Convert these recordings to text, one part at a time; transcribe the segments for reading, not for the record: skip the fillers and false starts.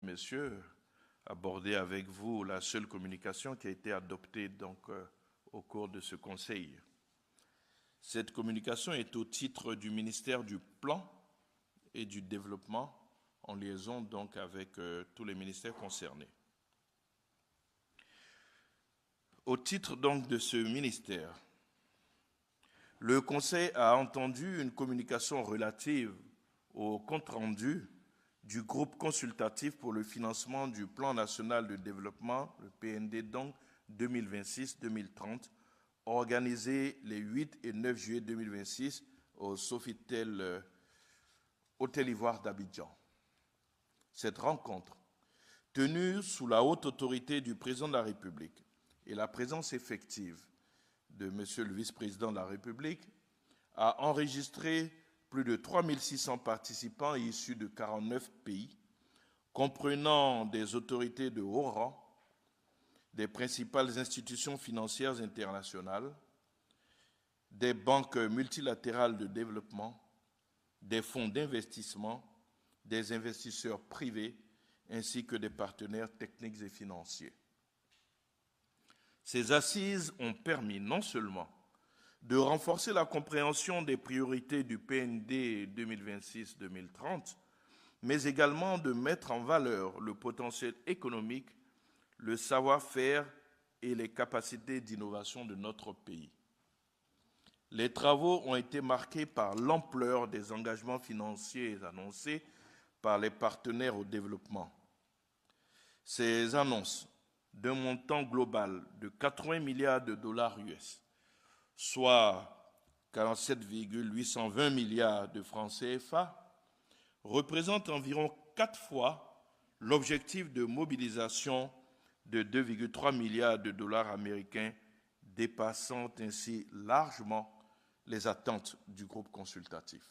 Messieurs, aborder avec vous la seule communication qui a été adoptée au cours de ce Conseil. Cette communication est au titre du ministère du Plan et du Développement, en liaison donc avec tous les ministères concernés. Au titre donc de ce ministère, le Conseil a entendu une communication relative au compte-rendu du groupe consultatif pour le financement du Plan national de développement, le PND, donc 2026-2030, organisé les 8 et 9 juillet 2026 au Sofitel Hôtel Ivoire d'Abidjan. Cette rencontre, tenue sous la haute autorité du président de la République et la présence effective de Monsieur le vice-président de la République, a enregistré plus de 3600 participants issus de 49 pays, comprenant des autorités de haut rang, des principales institutions financières internationales, des banques multilatérales de développement, des fonds d'investissement, des investisseurs privés, ainsi que des partenaires techniques et financiers. Ces assises ont permis non seulement de renforcer la compréhension des priorités du PND 2026-2030, mais également de mettre en valeur le potentiel économique, le savoir-faire et les capacités d'innovation de notre pays. Les travaux ont été marqués par l'ampleur des engagements financiers annoncés par les partenaires au développement. Ces annonces d'un montant global de 80 milliards de dollars US, soit 47,820 milliards de francs CFA, représente environ 4 fois l'objectif de mobilisation de 2,3 milliards de dollars américains, dépassant ainsi largement les attentes du groupe consultatif.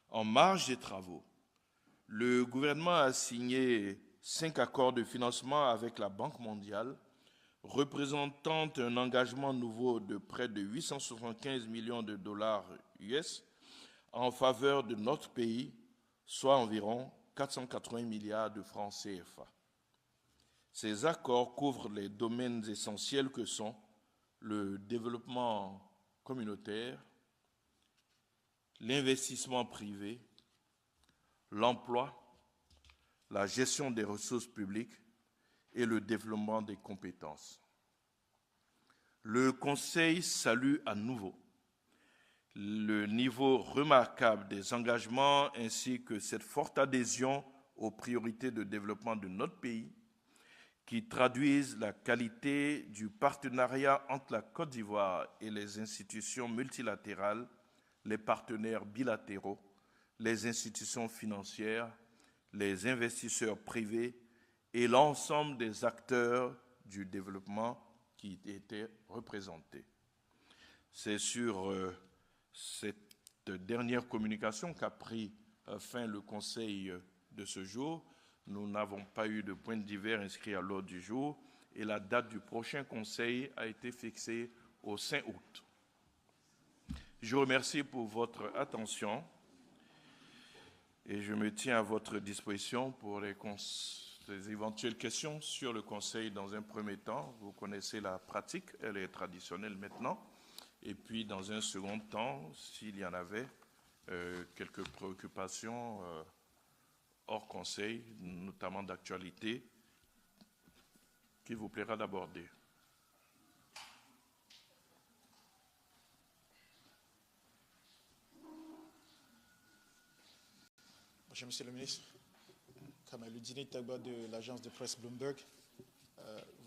En marge des travaux, le gouvernement a signé 5 accords de financement avec la Banque mondiale, représentant un engagement nouveau de près de 875 millions de dollars US en faveur de notre pays, soit environ 480 milliards de francs CFA. Ces accords couvrent les domaines essentiels que sont le développement communautaire, l'investissement privé, l'emploi, la gestion des ressources publiques et le développement des compétences. Le Conseil salue à nouveau le niveau remarquable des engagements ainsi que cette forte adhésion aux priorités de développement de notre pays qui traduisent la qualité du partenariat entre la Côte d'Ivoire et les institutions multilatérales, les partenaires bilatéraux, les institutions financières, les investisseurs privés et l'ensemble des acteurs du développement qui étaient représentés. C'est sur cette dernière communication qu'a pris fin le Conseil de ce jour. Nous n'avons pas eu de point divers inscrit à l'ordre du jour et la date du prochain Conseil a été fixée au 5 août. Je vous remercie pour votre attention et je me tiens à votre disposition pour les éventuelles questions sur le Conseil dans un premier temps. Vous connaissez la pratique, elle est traditionnelle maintenant. Et puis, dans un second temps, s'il y en avait quelques préoccupations hors Conseil, notamment d'actualité, qu'il vous plaira d'aborder. Bonjour, Monsieur le ministre. Kamaluddin Tagba de l'agence de presse Bloomberg.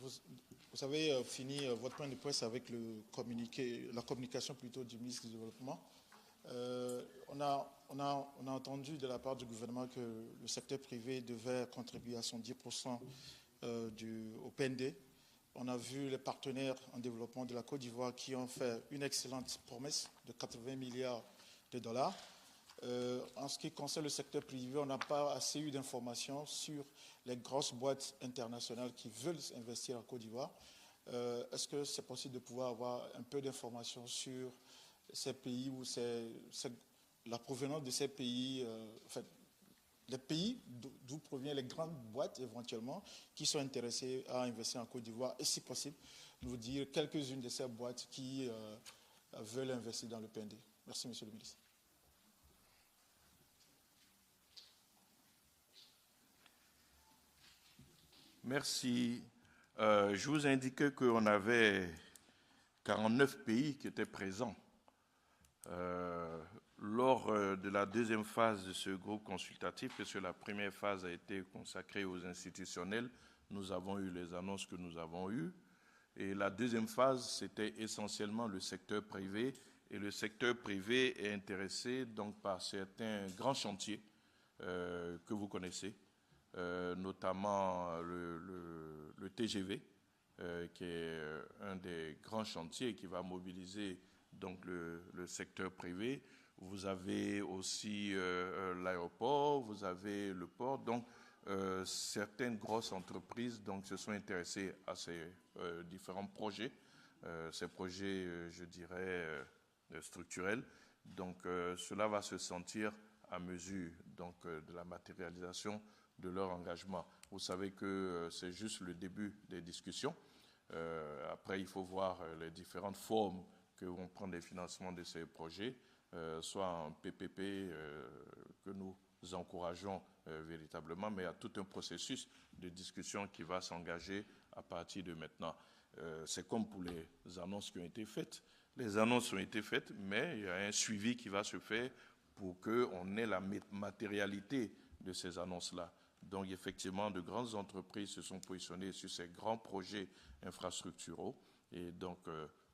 Vous avez fini votre point de presse avec la communication plutôt du ministre du Développement. On a entendu de la part du gouvernement que le secteur privé devait contribuer à son 10% au PND. On a vu les partenaires en développement de la Côte d'Ivoire qui ont fait une excellente promesse de 80 milliards de dollars. En ce qui concerne le secteur privé, on n'a pas assez eu d'informations sur les grosses boîtes internationales qui veulent investir en Côte d'Ivoire. Est-ce que c'est possible de pouvoir avoir un peu d'informations sur ces pays ou la provenance de ces pays, les pays d'où proviennent les grandes boîtes éventuellement qui sont intéressées à investir en Côte d'Ivoire et si possible, nous dire quelques-unes de ces boîtes qui veulent investir dans le PND. Merci, Monsieur le ministre. Merci. Je vous indiquais qu'on avait 49 pays qui étaient présents. Lors de la deuxième phase de ce groupe consultatif, puisque la première phase a été consacrée aux institutionnels, nous avons eu les annonces que nous avons eues. Et la deuxième phase, c'était essentiellement le secteur privé. Et le secteur privé est intéressé donc par certains grands chantiers que vous connaissez, notamment le TGV, qui est un des grands chantiers qui va mobiliser donc le secteur privé. Vous avez aussi l'aéroport, vous avez le port. Donc, certaines grosses entreprises donc, se sont intéressées à ces différents projets, ces projets, je dirais, structurels. Donc, cela va se sentir à mesure donc, de la matérialisation de leur engagement. Vous savez que c'est juste le début des discussions. Après, il faut voir les différentes formes que vont prendre les financements de ces projets, soit en PPP que nous encourageons véritablement, mais il y a tout un processus de discussion qui va s'engager à partir de maintenant. C'est comme pour les annonces qui ont été faites. Les annonces ont été faites, mais il y a un suivi qui va se faire pour qu'on ait la matérialité de ces annonces-là. Donc, effectivement, de grandes entreprises se sont positionnées sur ces grands projets infrastructuraux. Et donc,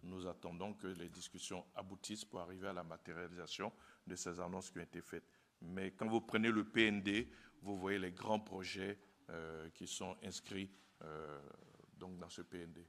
nous attendons que les discussions aboutissent pour arriver à la matérialisation de ces annonces qui ont été faites. Mais quand vous prenez le PND, vous voyez les grands projets qui sont inscrits donc dans ce PND.